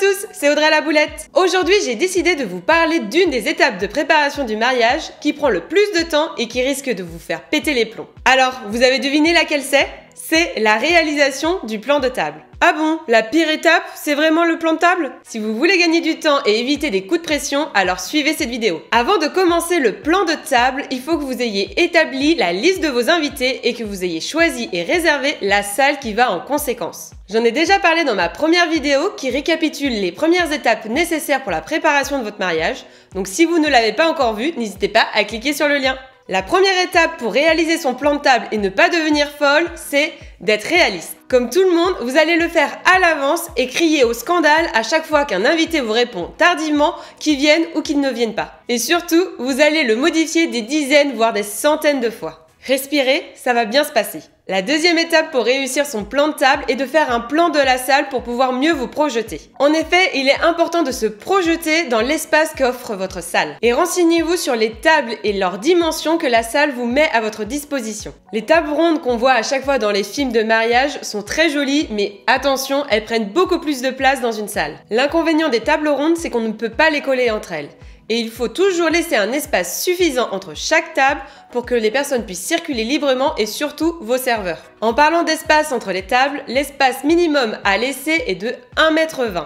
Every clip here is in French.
tous, c'est Audrey la Boulette. Aujourd'hui, j'ai décidé de vous parler d'une des étapes de préparation du mariage qui prend le plus de temps et qui risque de vous faire péter les plombs. Alors, vous avez deviné laquelle c'est? C'est la réalisation du plan de table. Ah bon, la pire étape, c'est vraiment le plan de table? Si vous voulez gagner du temps et éviter des coups de pression, alors suivez cette vidéo. Avant de commencer le plan de table, il faut que vous ayez établi la liste de vos invités et que vous ayez choisi et réservé la salle qui va en conséquence. J'en ai déjà parlé dans ma première vidéo qui récapitule les premières étapes nécessaires pour la préparation de votre mariage. Donc si vous ne l'avez pas encore vu, n'hésitez pas à cliquer sur le lien. La première étape pour réaliser son plan de table et ne pas devenir folle, c'est d'être réaliste. Comme tout le monde, vous allez le faire à l'avance et crier au scandale à chaque fois qu'un invité vous répond tardivement qu'il vienne ou qu'il ne vienne pas. Et surtout, vous allez le modifier des dizaines voire des centaines de fois. Respirez, ça va bien se passer. La deuxième étape pour réussir son plan de table est de faire un plan de la salle pour pouvoir mieux vous projeter. En effet, il est important de se projeter dans l'espace qu'offre votre salle. Et renseignez-vous sur les tables et leurs dimensions que la salle vous met à votre disposition. Les tables rondes qu'on voit à chaque fois dans les films de mariage sont très jolies, mais attention, elles prennent beaucoup plus de place dans une salle. L'inconvénient des tables rondes, c'est qu'on ne peut pas les coller entre elles. Et il faut toujours laisser un espace suffisant entre chaque table pour que les personnes puissent circuler librement et surtout vos serveurs. En parlant d'espace entre les tables, l'espace minimum à laisser est de 1,20 m.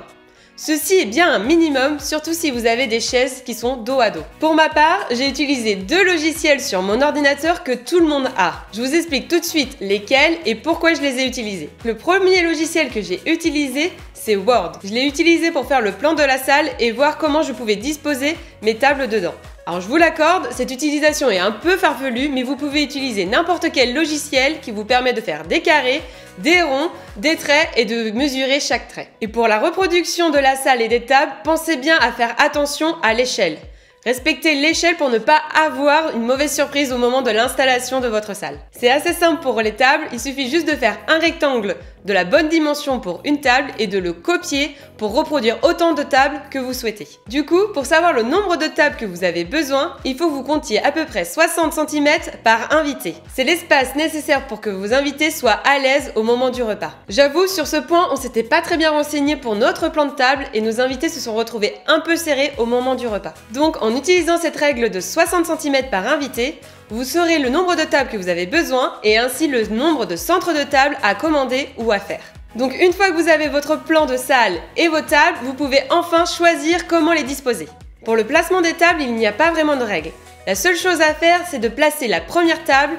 Ceci est bien un minimum, surtout si vous avez des chaises qui sont dos à dos. Pour ma part, j'ai utilisé 2 logiciels sur mon ordinateur que tout le monde a. Je vous explique tout de suite lesquels et pourquoi je les ai utilisés. Le premier logiciel que j'ai utilisé, c'est Word. Je l'ai utilisé pour faire le plan de la salle et voir comment je pouvais disposer mes tables dedans. Alors je vous l'accorde, cette utilisation est un peu farfelue, mais vous pouvez utiliser n'importe quel logiciel qui vous permet de faire des carrés, des ronds, des traits et de mesurer chaque trait. Et pour la reproduction de la salle et des tables, pensez bien à faire attention à l'échelle. Respectez l'échelle pour ne pas avoir une mauvaise surprise au moment de l'installation de votre salle. C'est assez simple pour les tables, il suffit juste de faire un rectangle de la bonne dimension pour une table et de le copier pour reproduire autant de tables que vous souhaitez. Du coup, pour savoir le nombre de tables que vous avez besoin, il faut que vous comptiez à peu près 60 cm par invité. C'est l'espace nécessaire pour que vos invités soient à l'aise au moment du repas. J'avoue, sur ce point, on s'était pas très bien renseigné pour notre plan de table et nos invités se sont retrouvés un peu serrés au moment du repas. Donc, en utilisant cette règle de 60 cm par invité, vous saurez le nombre de tables que vous avez besoin et ainsi le nombre de centres de table à commander ou à faire. Donc une fois que vous avez votre plan de salle et vos tables, vous pouvez enfin choisir comment les disposer. Pour le placement des tables, il n'y a pas vraiment de règle. La seule chose à faire, c'est de placer la première table,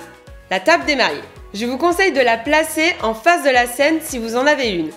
la table des mariés. Je vous conseille de la placer en face de la scène si vous en avez une.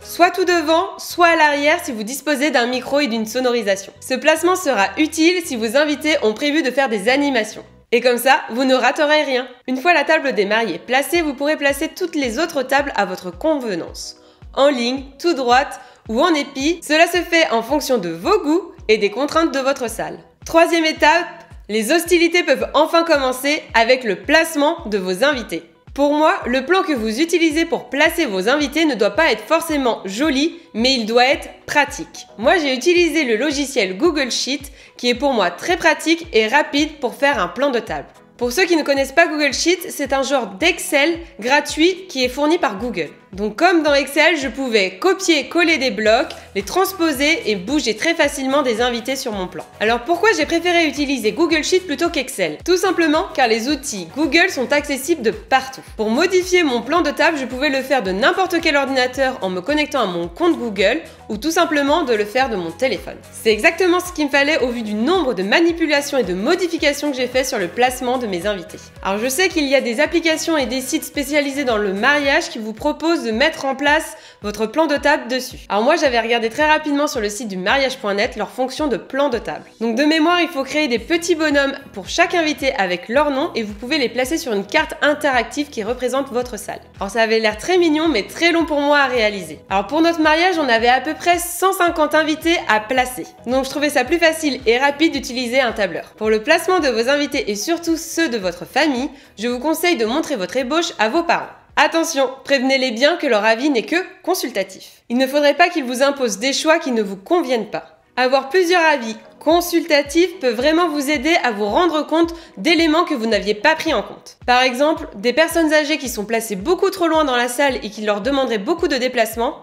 Soit tout devant, soit à l'arrière si vous disposez d'un micro et d'une sonorisation. Ce placement sera utile si vos invités ont prévu de faire des animations. Et comme ça, vous ne raterez rien. Une fois la table des mariés placée, vous pourrez placer toutes les autres tables à votre convenance. En ligne, tout droite ou en épi, cela se fait en fonction de vos goûts et des contraintes de votre salle. Troisième étape, les hostilités peuvent enfin commencer avec le placement de vos invités. Pour moi, le plan que vous utilisez pour placer vos invités ne doit pas être forcément joli, mais il doit être pratique. Moi, j'ai utilisé le logiciel Google Sheet, qui est pour moi très pratique et rapide pour faire un plan de table. Pour ceux qui ne connaissent pas Google Sheet, c'est un genre d'Excel gratuit qui est fourni par Google. Donc comme dans Excel, je pouvais copier-coller des blocs, les transposer et bouger très facilement des invités sur mon plan. Alors pourquoi j'ai préféré utiliser Google Sheet plutôt qu'Excel? Tout simplement car les outils Google sont accessibles de partout. Pour modifier mon plan de table, je pouvais le faire de n'importe quel ordinateur en me connectant à mon compte Google ou tout simplement de le faire de mon téléphone. C'est exactement ce qu'il me fallait au vu du nombre de manipulations et de modifications que j'ai fait sur le placement de mes invités. Alors je sais qu'il y a des applications et des sites spécialisés dans le mariage qui vous proposent de mettre en place votre plan de table dessus. Alors moi j'avais regardé très rapidement sur le site du mariage.net leur fonction de plan de table. Donc de mémoire il faut créer des petits bonhommes pour chaque invité avec leur nom et vous pouvez les placer sur une carte interactive qui représente votre salle. Alors ça avait l'air très mignon mais très long pour moi à réaliser. Alors pour notre mariage on avait à peu près 150 invités à placer. Donc je trouvais ça plus facile et rapide d'utiliser un tableur. Pour le placement de vos invités et surtout ceux de votre famille, je vous conseille de montrer votre ébauche à vos parents. Attention, prévenez-les bien que leur avis n'est que consultatif. Il ne faudrait pas qu'ils vous imposent des choix qui ne vous conviennent pas. Avoir plusieurs avis consultatifs peut vraiment vous aider à vous rendre compte d'éléments que vous n'aviez pas pris en compte. Par exemple, des personnes âgées qui sont placées beaucoup trop loin dans la salle et qui leur demanderaient beaucoup de déplacement,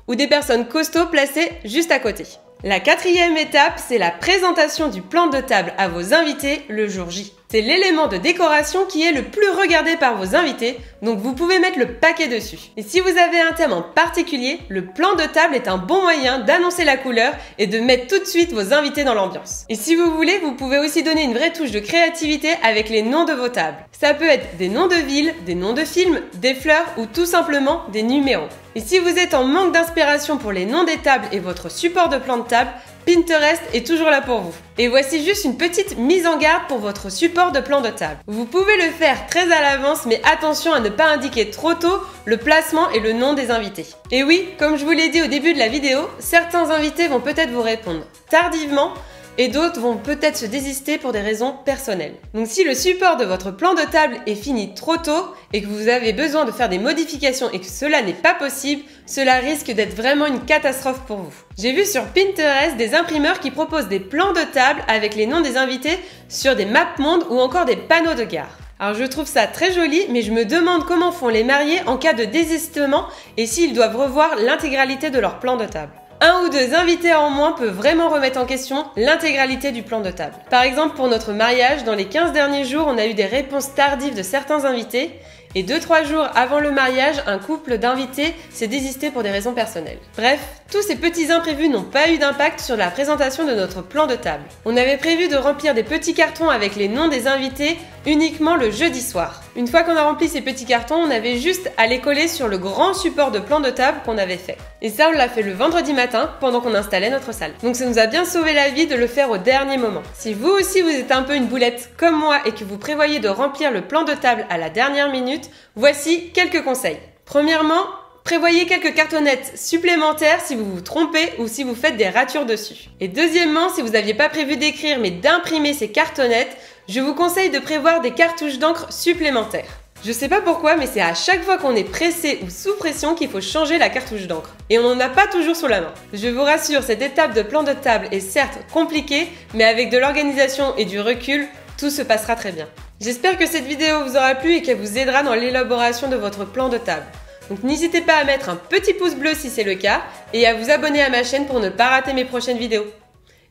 ou des personnes costauds placées juste à côté. La quatrième étape, c'est la présentation du plan de table à vos invités le jour J. C'est l'élément de décoration qui est le plus regardé par vos invités, donc vous pouvez mettre le paquet dessus. Et si vous avez un thème en particulier, le plan de table est un bon moyen d'annoncer la couleur et de mettre tout de suite vos invités dans l'ambiance. Et si vous voulez, vous pouvez aussi donner une vraie touche de créativité avec les noms de vos tables. Ça peut être des noms de villes, des noms de films, des fleurs ou tout simplement des numéros. Et si vous êtes en manque d'inspiration pour les noms des tables et votre support de plan de table, Pinterest est toujours là pour vous. Et voici juste une petite mise en garde pour votre support de plan de table. Vous pouvez le faire très à l'avance, mais attention à ne pas indiquer trop tôt le placement et le nom des invités. Et oui, comme je vous l'ai dit au début de la vidéo, certains invités vont peut-être vous répondre tardivement, et d'autres vont peut-être se désister pour des raisons personnelles. Donc si le support de votre plan de table est fini trop tôt et que vous avez besoin de faire des modifications et que cela n'est pas possible, cela risque d'être vraiment une catastrophe pour vous. J'ai vu sur Pinterest des imprimeurs qui proposent des plans de table avec les noms des invités sur des maps-mondes ou encore des panneaux de gare. Alors je trouve ça très joli, mais je me demande comment font les mariés en cas de désistement et s'ils doivent revoir l'intégralité de leur plan de table. Un ou deux invités en moins peut vraiment remettre en question l'intégralité du plan de table. Par exemple, pour notre mariage, dans les 15 derniers jours, on a eu des réponses tardives de certains invités et 2-3 jours avant le mariage, un couple d'invités s'est désisté pour des raisons personnelles. Bref, tous ces petits imprévus n'ont pas eu d'impact sur la présentation de notre plan de table. On avait prévu de remplir des petits cartons avec les noms des invités uniquement le jeudi soir. Une fois qu'on a rempli ces petits cartons, on avait juste à les coller sur le grand support de plan de table qu'on avait fait. Et ça, on l'a fait le vendredi matin pendant qu'on installait notre salle. Donc ça nous a bien sauvé la vie de le faire au dernier moment. Si vous aussi vous êtes un peu une boulette comme moi et que vous prévoyez de remplir le plan de table à la dernière minute, voici quelques conseils. Premièrement, prévoyez quelques cartonnettes supplémentaires si vous vous trompez ou si vous faites des ratures dessus. Et deuxièmement, si vous n'aviez pas prévu d'écrire mais d'imprimer ces cartonnettes, je vous conseille de prévoir des cartouches d'encre supplémentaires. Je sais pas pourquoi, mais c'est à chaque fois qu'on est pressé ou sous pression qu'il faut changer la cartouche d'encre. Et on n'en a pas toujours sous la main. Je vous rassure, cette étape de plan de table est certes compliquée, mais avec de l'organisation et du recul, tout se passera très bien. J'espère que cette vidéo vous aura plu et qu'elle vous aidera dans l'élaboration de votre plan de table. Donc n'hésitez pas à mettre un petit pouce bleu si c'est le cas et à vous abonner à ma chaîne pour ne pas rater mes prochaines vidéos.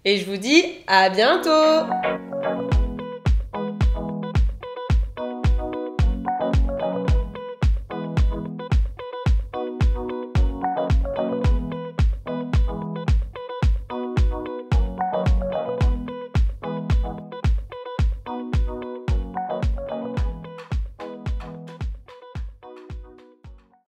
Et je vous dis à bientôt!